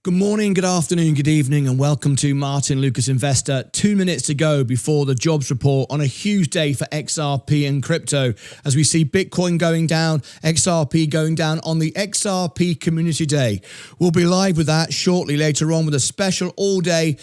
Good morning, good afternoon, good evening, and welcome to Martyn Lucas Investor. 2 minutes to go before the jobs report on a huge day for XRP and crypto. As we see Bitcoin going down, XRP going down on the XRP Community Day. We'll be live with that shortly later on with a special all day,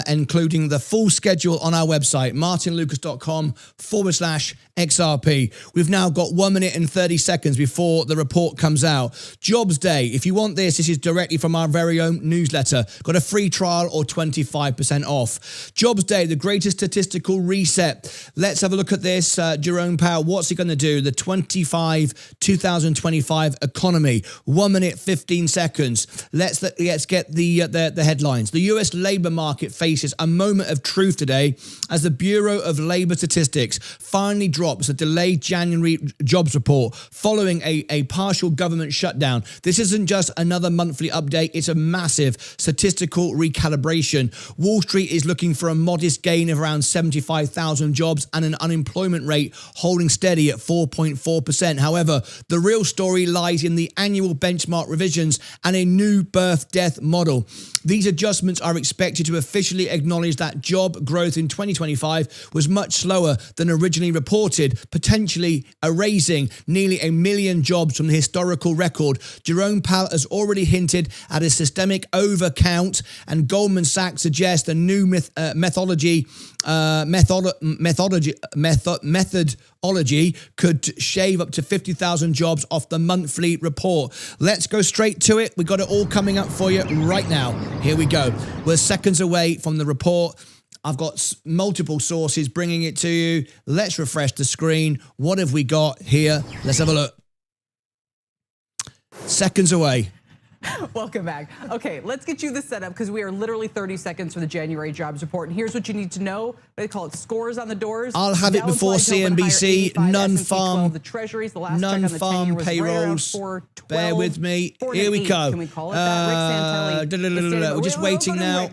including the full schedule on our website, martynlucas.com/XRP. We've now got 1 minute and 30 seconds before the report comes out. Jobs Day. If you want this is directly from our very own newsletter. Got a free trial or 25% off. Jobs Day, the greatest statistical reset. Let's have a look at this. Jerome Powell, what's he going to do? The 2025 economy. 1 minute, 15 seconds. Let's get the headlines. The US labor market faces a moment of truth today as the Bureau of Labor Statistics finally drops a delayed January jobs report following a partial government shutdown. This isn't just another monthly update. It's a massive statistical recalibration. Wall Street is looking for a modest gain of around 75,000 jobs and an unemployment rate holding steady at 4.4%. However, the real story lies in the annual benchmark revisions and a new birth-death model. These adjustments are expected to officially acknowledge that job growth in 2025 was much slower than originally reported, potentially erasing nearly 1 million jobs from the historical record. Jerome Powell has already hinted at a systemic overcount, and Goldman Sachs suggests a new methodology could shave up to 50,000 jobs off the monthly report. Let's go straight to it. We've got it all coming up for you right now. Here we go. We're seconds away from the report. I've got multiple sources bringing it to you. Let's refresh the screen. What have we got here? Let's have a look. Seconds away. Welcome back. Okay, let's get you this set up because we are literally 30 seconds for the January jobs report. And here's what you need to know. They call it scores on the doors. I'll have it before CNBC. Non-farm. The treasuries, the last check on the 10-year was payrolls. Right Bear with me. Here we go. Can we call it that? Rick Santelli. We're just waiting now.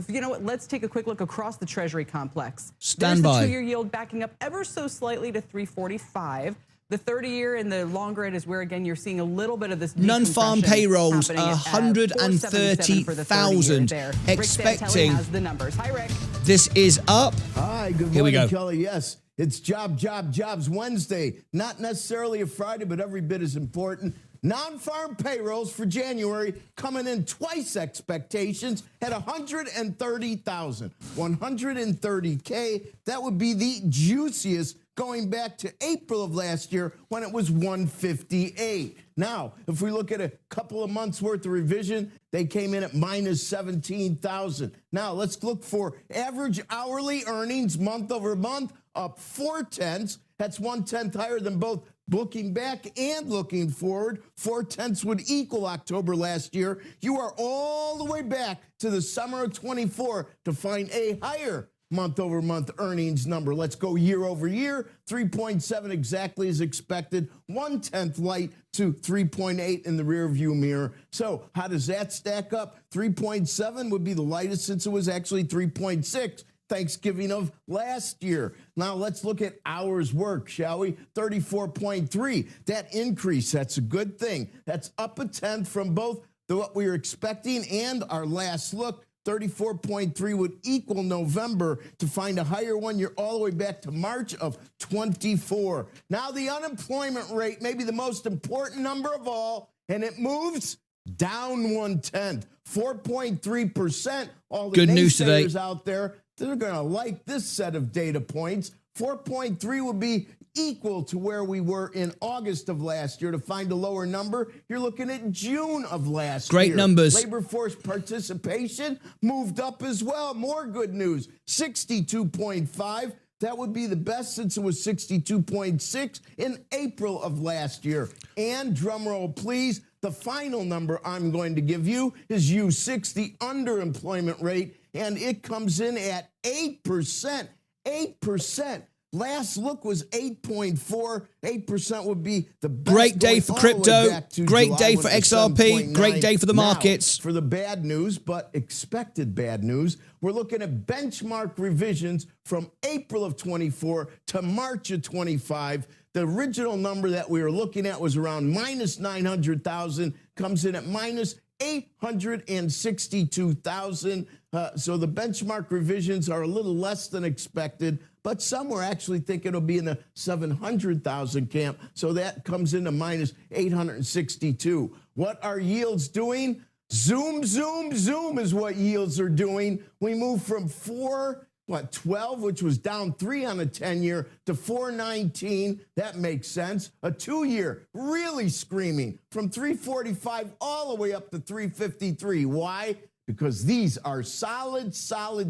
You know what? Let's take a quick look across the treasury complex. Stand by. There's the 2-year yield backing up ever so slightly to 345. The 30-year and the longer end is where, again, you're seeing a little bit of this non-farm payrolls, 130,000, expecting. Has the numbers. Hi, Rick. This is up. Hi, good morning, Kelly. Yes, it's Jobs Wednesday. Not necessarily a Friday, but every bit as important. Non-farm payrolls for January coming in twice expectations at 130,000. 130K, that would be the juiciest going back to April of last year when it was 158. Now, if we look at a couple of months worth of revision, they came in at minus 17,000. Now, let's look for average hourly earnings month over month, up 0.4. That's 1/10 higher than both looking back and looking forward. 0.4 would equal October last year. You are all the way back to the summer of 24 to find a higher month-over-month earnings number. Let's go year over year. 3.7 exactly as expected. 1/10 light to 3.8 in the rear view mirror. So how does that stack up? 3.7 would be the lightest since it was actually 3.6 Thanksgiving of last year. Now let's look at hours worked, shall we? 34.3. That increase, that's a good thing. That's up 1/10 from both what we were expecting and our last look. 34.3 would equal November. To find a higher one, you're all the way back to March of 24. Now the unemployment rate, maybe the most important number of all, and it moves down 1/10, 4.3%. All the good news today out there, they're going to like this set of data points. 4.3 would be equal to where we were in August of last year. To find a lower number, you're looking at June of last year. Great numbers. Labor force participation moved up as well. More good news, 62.5. That would be the best since it was 62.6 in April of last year. And drumroll, please, the final number I'm going to give you is U6, the underemployment rate, and it comes in at 8%. 8%. Last look was 8.4. 8% would be the best. Great day for crypto. Great day for XRP. Great day for the markets. Now, for the bad news, but expected bad news, we're looking at benchmark revisions from April of 24 to March of 25. The original number that we were looking at was around minus 900,000, comes in at minus 862,000. So the benchmark revisions are a little less than expected, but some were actually thinking it'll be in the 700,000 camp. So that comes into minus 862. What are yields doing? Zoom, zoom, zoom is what yields are doing. We moved from 12, which was down 3 on a 10-year, to 419. That makes sense. A 2-year really screaming from 345 all the way up to 353. Why? Because these are solid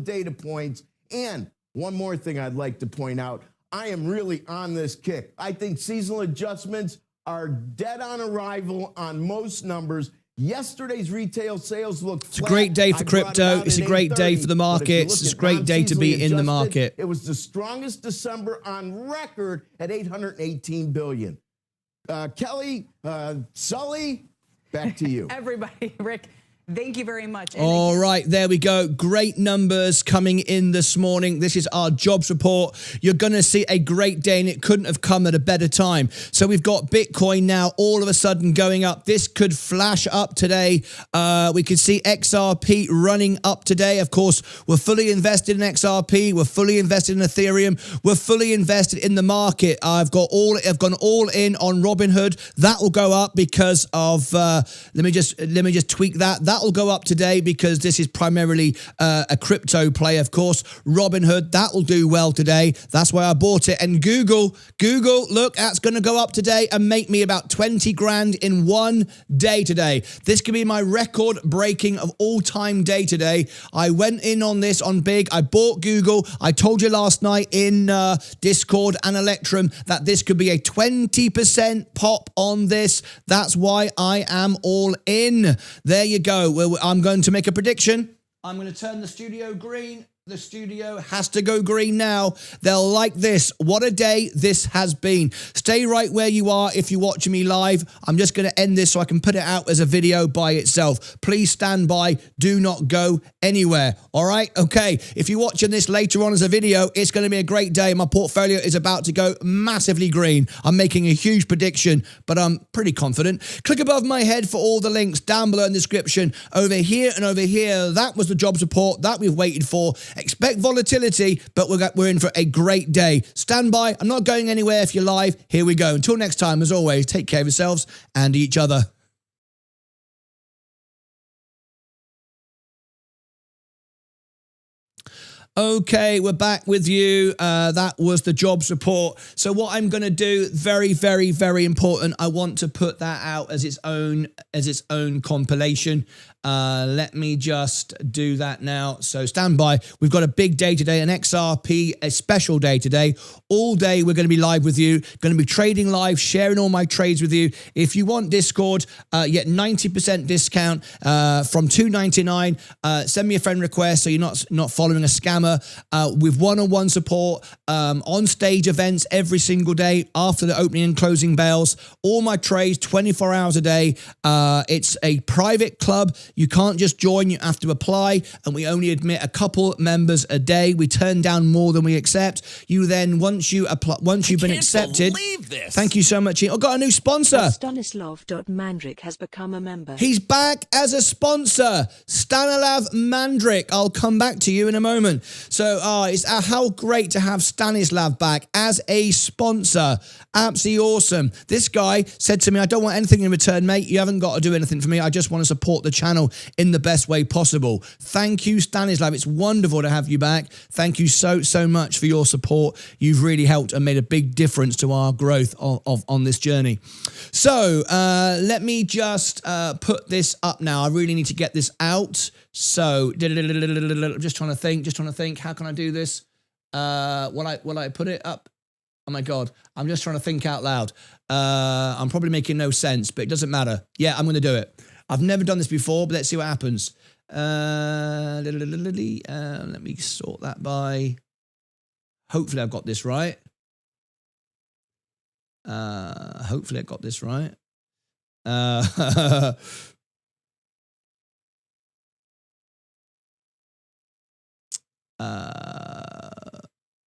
data points. And one more thing I'd like to point out, I am really on this kick. I think seasonal adjustments are dead on arrival on most numbers. Yesterday's retail sales look flat. It's a great day for crypto. It's a great day for the markets. It's a great day to be in the market. It was the strongest December on record at 818 billion. Kelly, Sully, back to you. Everybody, Rick, thank you very much. All right, there we go. Great numbers coming in this morning. This is our jobs report. You're going to see a great day, and it couldn't have come at a better time. So we've got Bitcoin now all of a sudden going up. This could flash up today. We could see XRP running up today. Of course, we're fully invested in XRP. We're fully invested in Ethereum. We're fully invested in the market. I've gone all in on Robinhood. That will go up because of let me just tweak that. That will go up today because this is primarily a crypto play, of course. Robinhood, that will do well today. That's why I bought it. And Google, look, that's going to go up today and make me about 20 grand in one day today. This could be my record breaking of all-time day today. I went in on this on big. I bought Google. I told you last night in Discord and Electrum that this could be a 20% pop on this. That's why I am all in. There you go. I'm going to make a prediction. I'm going to turn the studio green. The studio has to go green now. They'll like this. What a day this has been. Stay right where you are if you're watching me live. I'm just going to end this so I can put it out as a video by itself. Please stand by. Do not go anywhere. All right? Okay. If you're watching this later on as a video, it's going to be a great day. My portfolio is about to go massively green. I'm making a huge prediction, but I'm pretty confident. Click above my head for all the links down below in the description. Over here and over here. That was the jobs report that we've waited for. Expect volatility, but we're in for a great day. Stand by. I'm not going anywhere if you're live. Here we go. Until next time, as always, take care of yourselves and each other. Okay, we're back with you. That was the jobs report. So what I'm going to do, very, very, very important. I want to put that out as its own compilation. Let me just do that now. So stand by. We've got a big day today, an XRP, a special day today. All day we're going to be live with you, going to be trading live, sharing all my trades with you. If you want Discord, get 90% discount from $2.99. Send me a friend request so you're not following a scammer. With one-on-one support, on-stage events every single day after the opening and closing bells. All my trades 24 hours a day. It's a private club. You can't just join, you have to apply, and we only admit a couple members a day. We turn down more than we accept. You then, once you've been accepted, thank you so much. I've got a new sponsor. Stanislav.Mandrik has become a member. He's back as a sponsor. Stanislav Mandrik. I'll come back to you in a moment. So it's how great to have Stanislav back as a sponsor. Absolutely awesome. This guy said to me, I don't want anything in return, mate. You haven't got to do anything for me. I just want to support the channel in the best way possible. Thank you, Stanislav. It's wonderful to have you back. Thank you so much for your support. You've really helped and made a big difference to our growth on this journey. So let me just put this up now. I really need to get this out. So just trying to think. How can I do this? Will I put it up? Oh my God, I'm just trying to think out loud. I'm probably making no sense, but it doesn't matter. Yeah, I'm going to do it. I've never done this before, but let's see what happens. Let me sort that by. Hopefully I've got this right. Hopefully I got this right.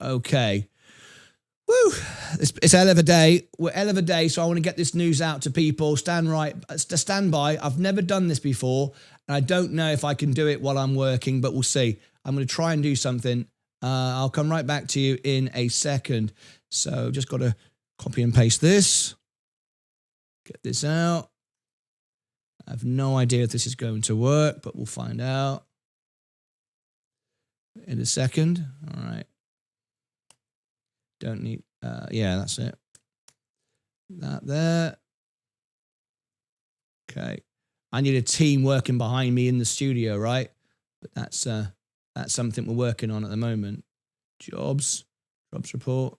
Okay. Woo. It's a hell of a day. We're hell of a day, so I want to get this news out to people. Stand by. I've never done this before, and I don't know if I can do it while I'm working, but we'll see. I'm going to try and do something. I'll come right back to you in a second. So just got to copy and paste this. Get this out. I have no idea if this is going to work, but we'll find out in a second. All right. Don't need, yeah, that's it. That there. Okay. I need a team working behind me in the studio, right? But that's something we're working on at the moment. Jobs report,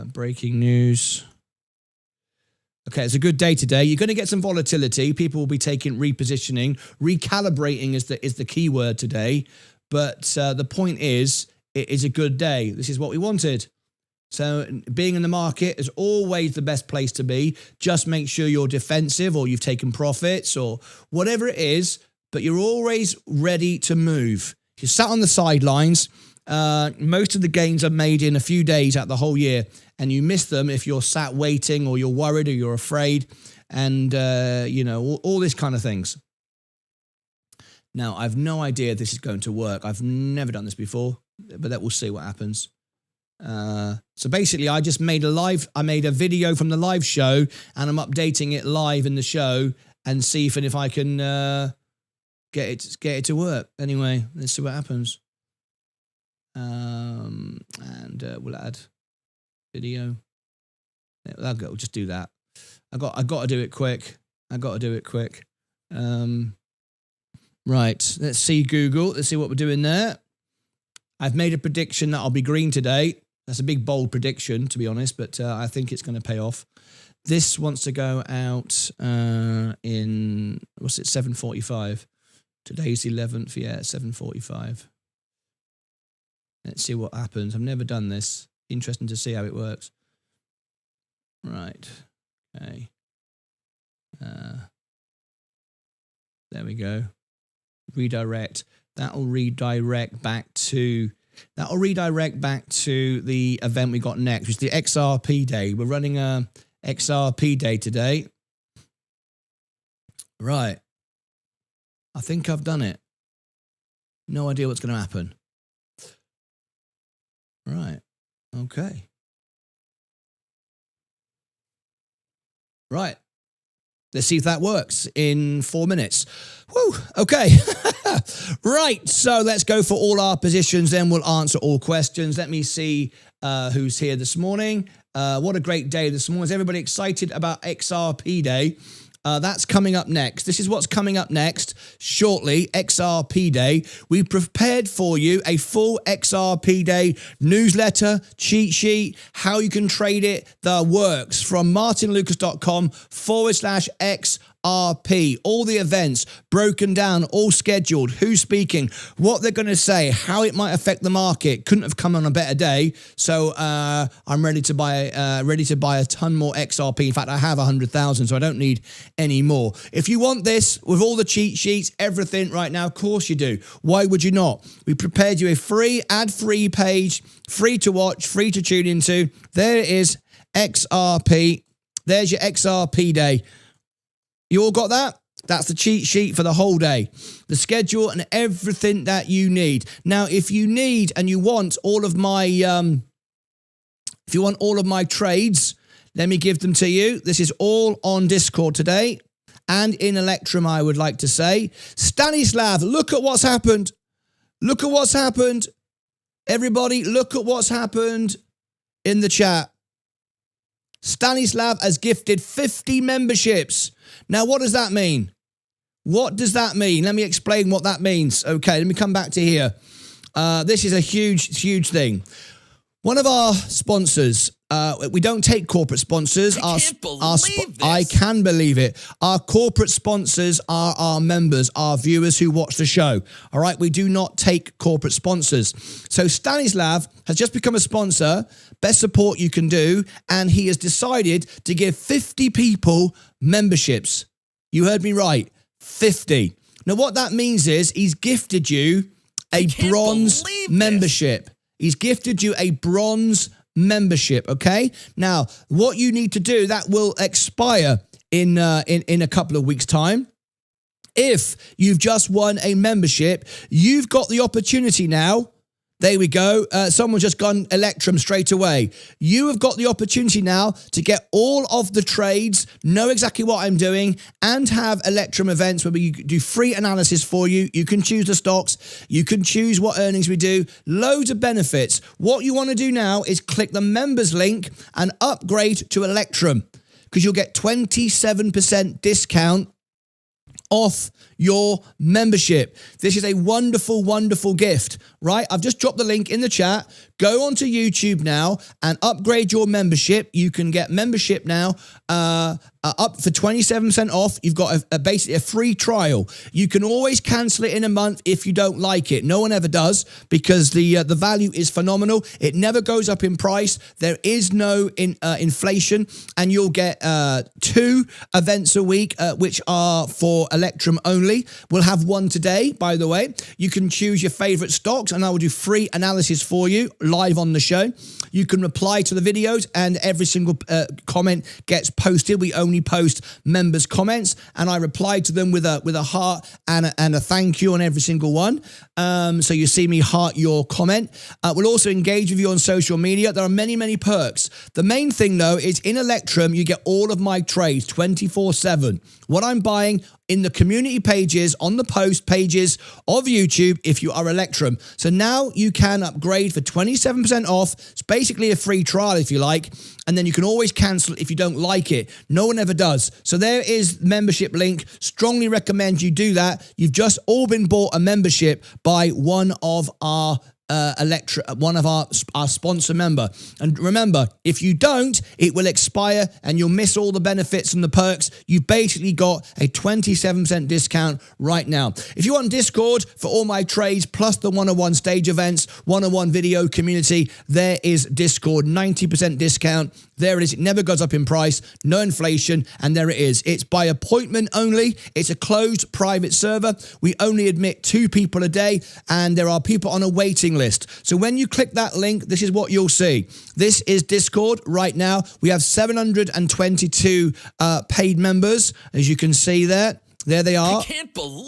breaking news. Okay, it's a good day today. You're going to get some volatility. People will be taking repositioning. Recalibrating is the key word today. But the point is, it is a good day. This is what we wanted. So being in the market is always the best place to be. Just make sure you're defensive or you've taken profits or whatever it is, but you're always ready to move. If you're sat on the sidelines, most of the gains are made in a few days out the whole year, and you miss them if you're sat waiting or you're worried or you're afraid and, you know, all this kind of things. Now, I've no idea if this is going to work. I've never done this before, but that we'll see what happens. So basically, I just made I made a video from the live show, and I'm updating it live in the show and see if I can get it to work. Anyway, let's see what happens. And we'll add video. We'll just do that. I got to do it quick. Right, let's see Google. Let's see what we're doing there. I've made a prediction that I'll be green today. That's a big, bold prediction, to be honest, but I think it's going to pay off. This wants to go out in, what's it, 7:45. Today's 11th, yeah, 7:45. Let's see what happens. I've never done this. Interesting to see how it works. Right, okay. There we go. Redirect. That'll redirect back to the event we got next, which is the XRP day. We're running a XRP day today. Right. I think I've done it. No idea what's going to happen. Right. Okay. Right. Let's see if that works in 4 minutes. Woo, okay. Right, so let's go for all our positions, then we'll answer all questions. Let me see who's here this morning. What a great day this morning. Is everybody excited about XRP Day? That's coming up next. This is what's coming up next shortly, XRP Day. We prepared for you a full XRP Day newsletter, cheat sheet, how you can trade it, the works from martynlucas.com/XRP. All the events broken down, all scheduled, who's speaking, what they're going to say, how it might affect the market. Couldn't have come on a better day. So I'm ready to buy a ton more XRP. In fact, I have 100,000, so I don't need any more. If you want this with all the cheat sheets, everything right now, of course you do. Why would you not? We prepared you a free, ad-free page, free to watch, free to tune into. There it is, XRP. There's your XRP Day. You all got that? That's the cheat sheet for the whole day. The schedule and everything that you need. Now, if you need and you want all of my trades, let me give them to you. This is all on Discord today and in Electrum, I would like to say. Stanislav, look at what's happened. Look at what's happened. Everybody, look at what's happened in the chat. Stanislav has gifted 50 memberships. Now, what does that mean? What does that mean? Let me explain what that means. Okay, let me come back to here. This is a huge, huge thing. One of our sponsors, we don't take corporate sponsors. I can believe it. Our corporate sponsors are our members, our viewers who watch the show. All right, we do not take corporate sponsors. So Stanislav has just become a sponsor, best support you can do, and he has decided to give 50 people memberships. You heard me right, 50. Now what that means is he's gifted you a bronze membership. He's gifted you a bronze membership, okay? Now, what you need to do, that will expire in a couple of weeks' time. If you've just won a membership, you've got the opportunity now. There we go. Someone's just gone Electrum straight away. You have got the opportunity now to get all of the trades, know exactly what I'm doing, and have Electrum events where we do free analysis for you. You can choose the stocks. You can choose what earnings we do. Loads of benefits. What you want to do now is click the members link and upgrade to Electrum, because you'll get 27% discount off your membership. This is a wonderful, wonderful gift, right? I've just dropped the link in the chat. Go onto YouTube now and upgrade your membership. You can get membership now up for 27% off. You've got basically a free trial. You can always cancel it in a month if you don't like it. No one ever does, because the value is phenomenal. It never goes up in price. There is no inflation, and you'll get 2 events a week, which are for Electrum only. We'll have one today, by the way. You can choose your favorite stocks, and I will do free analysis for you live on the show. You can reply to the videos, and every single comment gets posted. We only post members' comments, and I reply to them with a heart and a thank you on every single one. So you see me heart your comment. We'll also engage with you on social media. There are many, many perks. The main thing, though, is in Electrum, you get all of my trades 24/7. What I'm buying in the community pages, on the post pages of YouTube, if you are Electrum. So now you can upgrade for 27% off. It's basically a free trial, if you like, and then you can always cancel if you don't like it. No one ever does. So there is membership link. Strongly recommend you do that. You've just all been bought a membership by one of our one of our sponsor member. And remember, if you don't, it will expire and you'll miss all the benefits and the perks. You've basically got a 27% discount right now. If you want Discord for all my trades, plus the one-on-one stage events, one-on-one video community, there is Discord, 90% discount. There it is. It never goes up in price, no inflation, and there it is. It's by appointment only. It's a closed private server. We only admit 2 people a day, and there are people on a waiting list. So when you click that link, this is what you'll see. This is Discord right now. We have 722 paid members, as you can see there. There they are.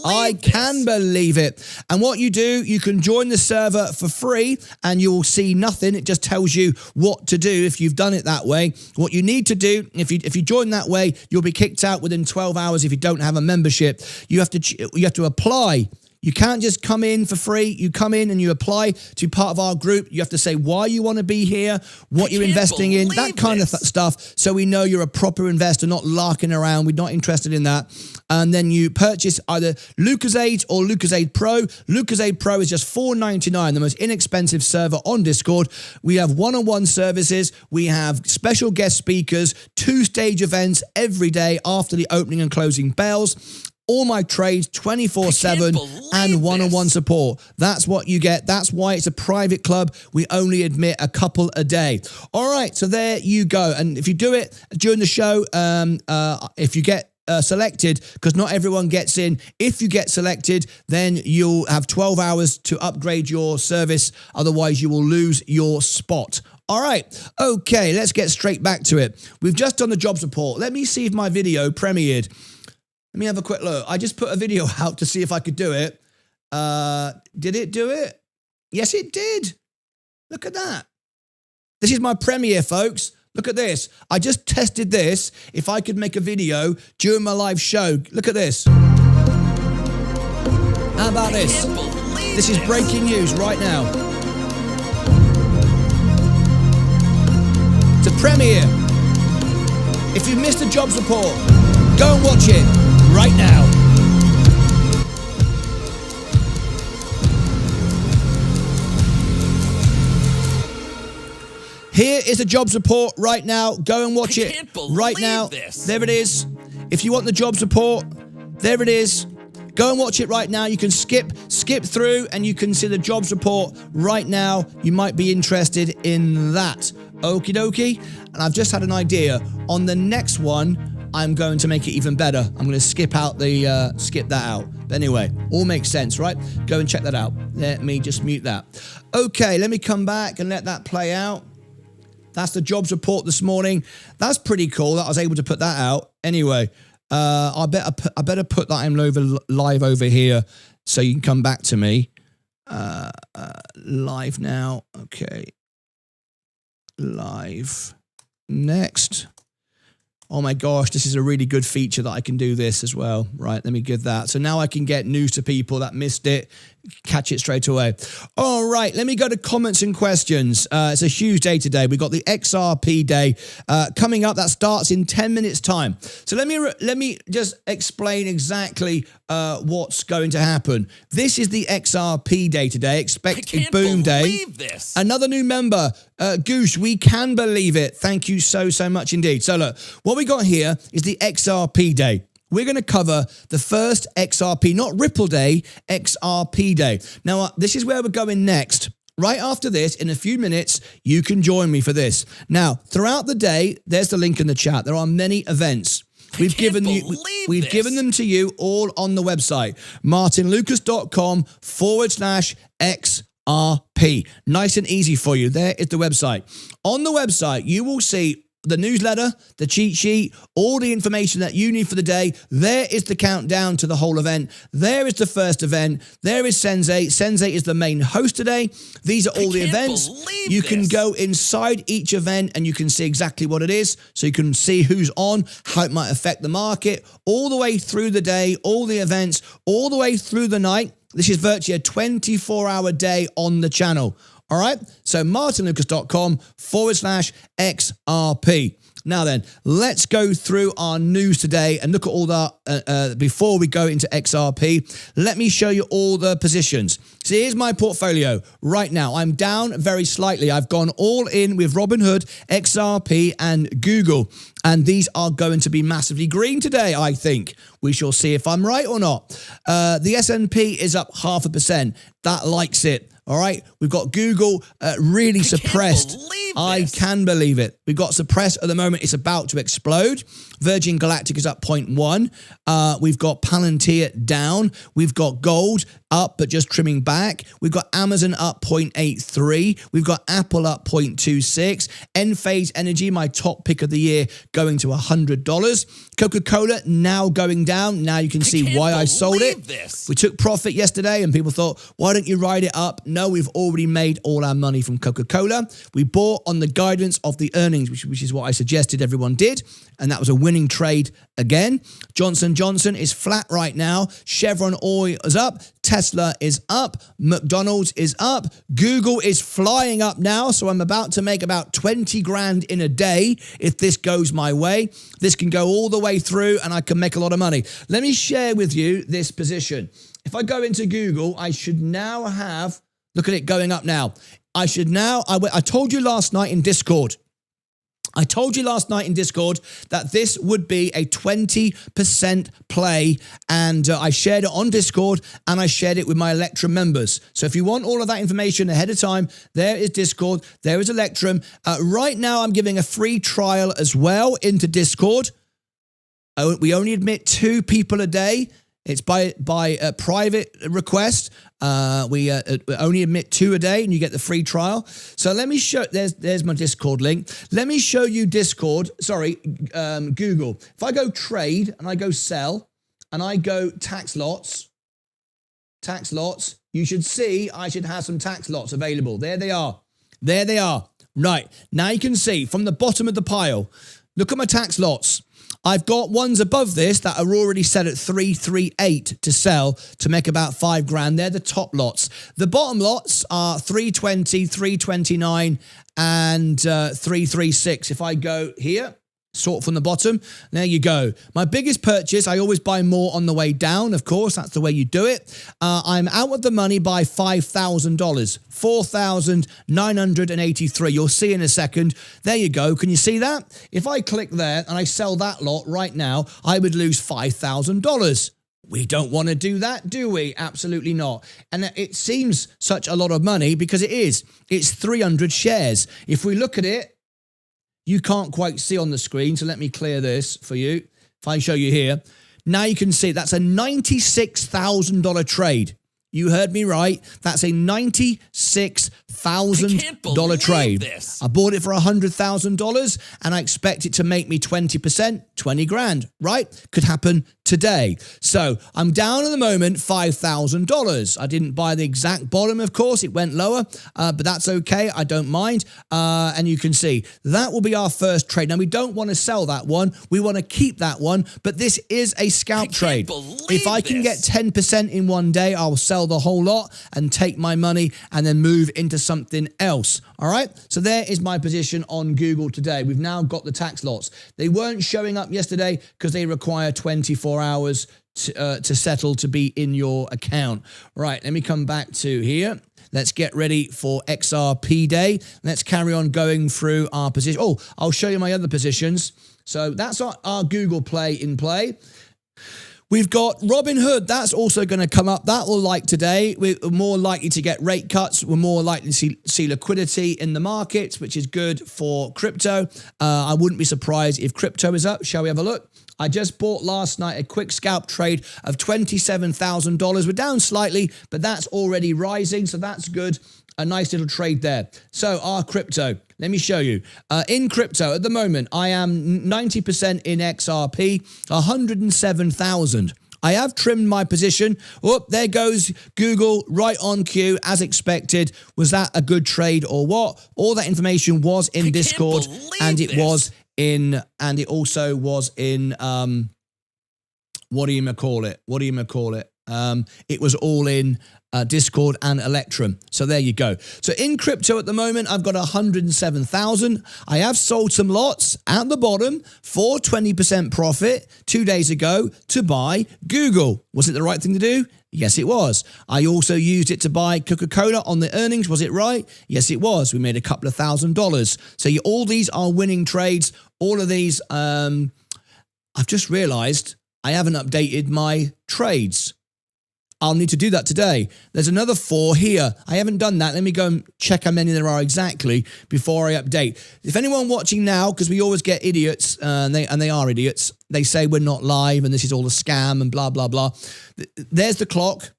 I can believe it. And what you do, you can join the server for free and you will see nothing. It just tells you what to do if you've done it that way. What you need to do, if you join that way, you'll be kicked out within 12 hours if you don't have a membership. You have to apply. You can't just come in for free. You come in and you apply to part of our group. You have to say why you want to be here, what you're investing in, that kind of stuff, so we know you're a proper investor, not larking around. We're not interested in that. And then you purchase either Lucozade or Lucozade Pro. Lucozade Pro is just $4.99, the most inexpensive server on Discord. We have one-on-one services. We have special guest speakers, 2-stage events every day after the opening and closing bells. All my trades 24/7 and one-on-one support. That's what you get. That's why it's a private club. We only admit a couple a day. All right, so there you go. And if you do it during the show, if you get selected, because not everyone gets in. If you get selected, then you'll have 12 hours to upgrade your service. Otherwise, you will lose your spot. All right. Okay, let's get straight back to it. We've just done the jobs report. Let me see if my video premiered. Let me have a quick look. I just put a video out to see if I could do it. Did it do it? Yes, it did. Look at that. This is my premiere, folks. Look at this. I just tested this, if I could make a video during my live show. Look at this. How about this? This is breaking news right now. It's a premiere. If you missed the jobs report, go and watch it right now. Here is a jobs report right now. Go and watch it right now. There it is. If you want the jobs report, there it is. Go and watch it right now. You can skip through and you can see the jobs report right now. You might be interested in that. Okie dokie. And I've just had an idea. On the next one, I'm going to make it even better. I'm going to skip that out. But anyway, all makes sense, right? Go and check that out. Let me just mute that. Okay, let me come back and let that play out. That's the jobs report this morning. That's pretty cool that I was able to put that out. Anyway, I better put that in live over here so you can come back to me. Live now. Okay. Live. Next. Oh my gosh, this is a really good feature that I can do this as well. Right, let me give that. So now I can get news to people that missed it, catch it straight away. All right, let me go to comments and questions. It's a huge day today. We've got the XRP day coming up. That starts in 10 minutes time. So let me just explain exactly what's going to happen. This is the XRP day today. Expect a boom day. This. Another new member, Goosh, we can believe it. Thank you so much indeed. So look, what we got here is the XRP day. We're going to cover the first XRP, not Ripple day, XRP day. Now, this is where we're going next. Right after this, in a few minutes, you can join me for this. Now, throughout the day, there's the link in the chat. There are many events. We've given them to you all on the website, martynlucas.com/XRP. Nice and easy for you. There is the website. On the website, you will see the newsletter, the cheat sheet, all the information that you need for the day. There is the countdown to the whole event. There is the first event. There is Sensei. Sensei is the main host today. These are all the events. You can go inside each event and you can see exactly what it is. So you can see who's on, how it might affect the market, all the way through the day, all the events, all the way through the night. This is virtually a 24-hour day on the channel. All right, so martynlucas.com/XRP. Now then, let's go through our news today and look at all that before we go into XRP. Let me show you all the positions. So here's my portfolio right now. I'm down very slightly. I've gone all in with Robinhood, XRP, and Google. And these are going to be massively green today, I think. We shall see if I'm right or not. The S&P is up 0.5%. That likes it. All right, we've got Google really suppressed. I can believe it. We've got suppressed at the moment. It's about to explode. Virgin Galactic is up 0.1. We've got Palantir down. We've got gold up, but just trimming back. We've got Amazon up 0.83. We've got Apple up 0.26. Enphase Energy, my top pick of the year, going to $100. Coca-Cola now going down. Now you can see why I sold it. We took profit yesterday and people thought, why don't you ride it up? No, we've already made all our money from Coca-Cola. We bought on the guidance of the earnings, which is what I suggested everyone did. And that was a winning trade again. Johnson & Johnson is flat right now. Chevron Oil is up. Tesla is up. McDonald's is up. Google is flying up now. So I'm about to make about 20 grand in a day if this goes my way. This can go all the way through and I can make a lot of money. Let me share with you this position. If I go into Google, I should now have, look at it going up now. I told you last night in Discord. That this would be a 20% play, and I shared it on Discord and I shared it with my Electrum members. So if you want all of that information ahead of time, there is Discord, there is Electrum. Right now I'm giving a free trial as well into Discord. We only admit 2 people a day. It's by a private request. We only admit 2 a day and you get the free trial. So let me show, there's my Discord link. Let me show you Google. If I go trade and I go sell and I go tax lots, you should see I should have some tax lots available. There they are. Right, now you can see from the bottom of the pile, look at my tax lots. I've got ones above this that are already set at 338 to sell to make about 5 grand. They're the top lots. The bottom lots are 320, 329, and 336. If I go here, sort from the bottom, there you go. My biggest purchase, I always buy more on the way down, of course, that's the way you do it. I'm out of the money by $5,000, $4,983. You'll see in a second. There you go. Can you see that? If I click there and I sell that lot right now, I would lose $5,000. We don't want to do that, do we? Absolutely not. And it seems such a lot of money because it is. It's 300 shares. If we look at it, you can't quite see on the screen, so let me clear this for you. If I show you here, now you can see that's a $96,000 trade. You heard me right. That's a $96,000 trade. I bought it for $100,000 and I expect it to make me 20%, 20 grand, right? Could happen today. So I'm down at the moment $5,000. I didn't buy the exact bottom, of course. It went lower, but that's okay. I don't mind. And you can see that will be our first trade. Now, we don't want to sell that one. We want to keep that one, but this is a scalp trade. If I can get 10% in one day, I'll sell the whole lot and take my money and then move into something else. All right. So there is my position on Google today. We've now got the tax lots. They weren't showing up yesterday because they require 24 hours to settle to be in your account. Right. Let me come back to here. Let's get ready for XRP day. Let's carry on going through our position. Oh, I'll show you my other positions. So that's our Google play in play. We've got Robinhood. That's also going to come up. That will like today. We're more likely to get rate cuts. We're more likely to see liquidity in the markets, which is good for crypto. I wouldn't be surprised if crypto is up. Shall we have a look? I just bought last night a quick scalp trade of $27,000. We're down slightly, but that's already rising, so that's good. A nice little trade there. So our crypto, let me show you. In crypto at the moment, I am 90% in XRP, 107,000. I have trimmed my position. Oh, there goes Google right on cue as expected. Was that a good trade or what? All that information was in Discord and it also was in what do you call it? It was all in Discord and Electrum. So there you go. So in crypto at the moment, I've got 107,000. I have sold some lots at the bottom for 20% profit 2 days ago to buy Google. Was it the right thing to do? Yes, it was. I also used it to buy Coca-Cola on the earnings. Was it right? Yes, it was. We made a couple of $1,000s. So all these are winning trades. All of these, I've just realized I haven't updated my trades. I'll need to do that today. There's another 4 here. I haven't done that. Let me go and check how many there are exactly before I update. If anyone watching now, because we always get idiots, and they are idiots, they say we're not live and this is all a scam and blah, blah, blah. There's the clock.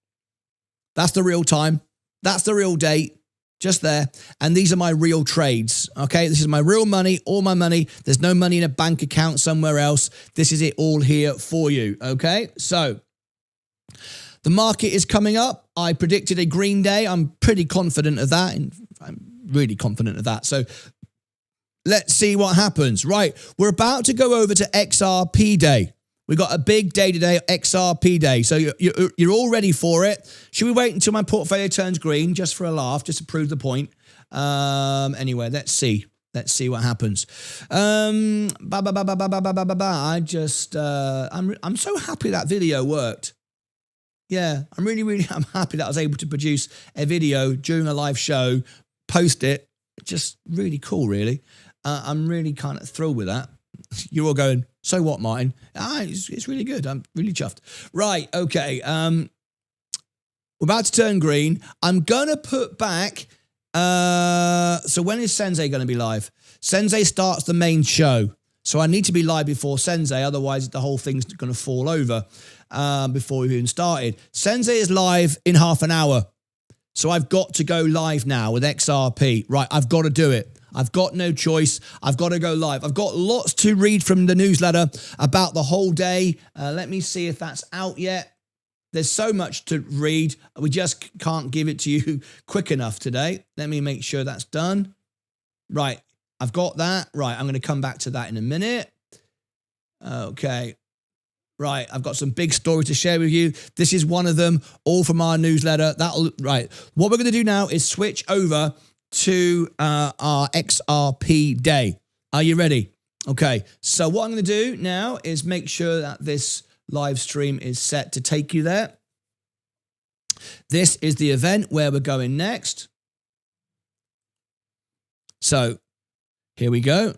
That's the real time. That's the real date. Just there. And these are my real trades. Okay, this is my real money, all my money. There's no money in a bank account somewhere else. This is it all here for you. Okay, so the market is coming up. I predicted a green day. I'm pretty confident of that. I'm really confident of that. So let's see what happens. Right, we're about to go over to XRP day. We've got a big day today, XRP day. So you're all ready for it. Should we wait until my portfolio turns green just for a laugh, just to prove the point? Anyway, let's see. Let's see what happens. I'm so happy that video worked. Yeah, I'm happy that I was able to produce a video during a live show, post it. Just really cool, really. I'm really kind of thrilled with that. You're all going, so what, Martyn? It's really good. I'm really chuffed. Right, okay. We're about to turn green. I'm going to put back... so when is Sensei going to be live? Sensei starts the main show. So I need to be live before Sensei, otherwise the whole thing's going to fall over before we've even started. Sensei is live in half an hour. So I've got to go live now with XRP. Right, I've got to do it. I've got no choice. I've got to go live. I've got lots to read from the newsletter about the whole day. Let me see if that's out yet. There's so much to read. We just can't give it to you quick enough today. Let me make sure that's done. Right, I've got that. Right, I'm going to come back to that in a minute. Okay. Right, I've got some big stories to share with you. This is one of them, all from our newsletter. Right, what we're going to do now is switch over to our XRP day. Are you ready? Okay, so what I'm going to do now is make sure that this live stream is set to take you there. This is the event where we're going next. So here we go.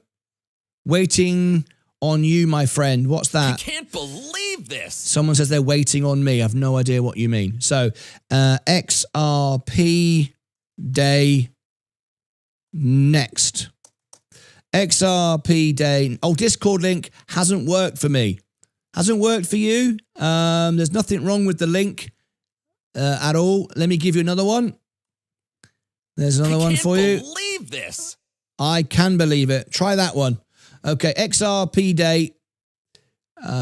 Waiting on you, my friend. What's that? I can't believe this. Someone says they're waiting on me. I have no idea what you mean. So XRP day next. XRP day. Oh, Discord link hasn't worked for me. Hasn't worked for you. There's nothing wrong with the link. at all. Let me give you another one. There's another one for you. I can't believe this. I can believe it. Try that one. Okay, XRP day.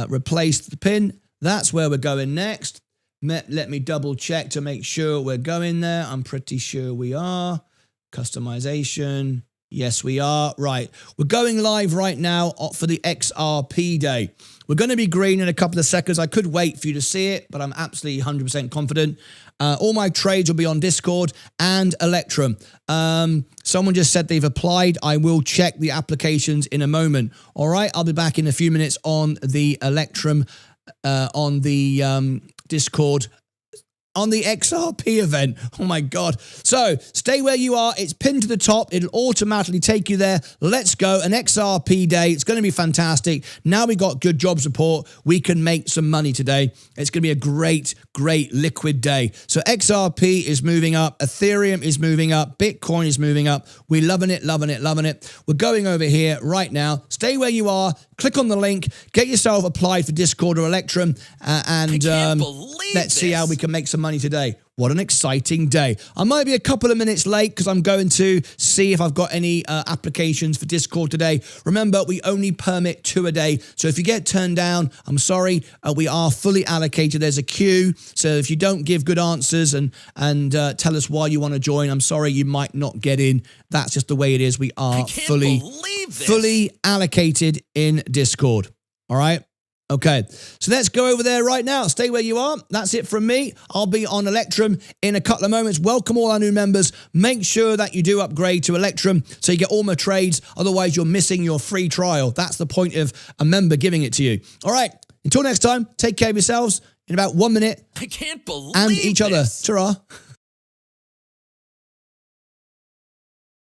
Replace the pin. That's where we're going next. Let me double check to make sure we're going there. I'm pretty sure we are. Customization. Yes, we are. Right. We're going live right now for the XRP day. We're going to be green in a couple of seconds. I could wait for you to see it, but I'm absolutely 100% confident. All my trades will be on Discord and Electrum. Someone just said they've applied. I will check the applications in a moment. All right. I'll be back in a few minutes on the Electrum, on the Discord, on the XRP event. Oh my God. So stay where you are. It's pinned to the top. It'll automatically take you there. Let's go. An XRP day. It's going to be fantastic. Now we got good jobs report. We can make some money today. It's going to be a great, great liquid day. So XRP is moving up. Ethereum is moving up. Bitcoin is moving up. We're loving it, loving it, loving it. We're going over here right now. Stay where you are. Click on the link. Get yourself applied for Discord or Electrum. And let's see how we can make some money today. What an exciting day. I might be a couple of minutes late because I'm going to see if I've got any applications for Discord today. Remember, we only permit 2 a day. So if you get turned down, I'm sorry. We are fully allocated. There's a queue. So if you don't give good answers and tell us why you want to join, I'm sorry, you might not get in. That's just the way it is. We are fully allocated in Discord. All right. Okay, so let's go over there right now. Stay where you are. That's it from me. I'll be on Electrum in a couple of moments. Welcome all our new members. Make sure that you do upgrade to Electrum so you get all my trades. Otherwise, you're missing your free trial. That's the point of a member giving it to you. All right, until next time, take care of yourselves. In about 1 minute. I can't believe and each other. this. Ta-ra.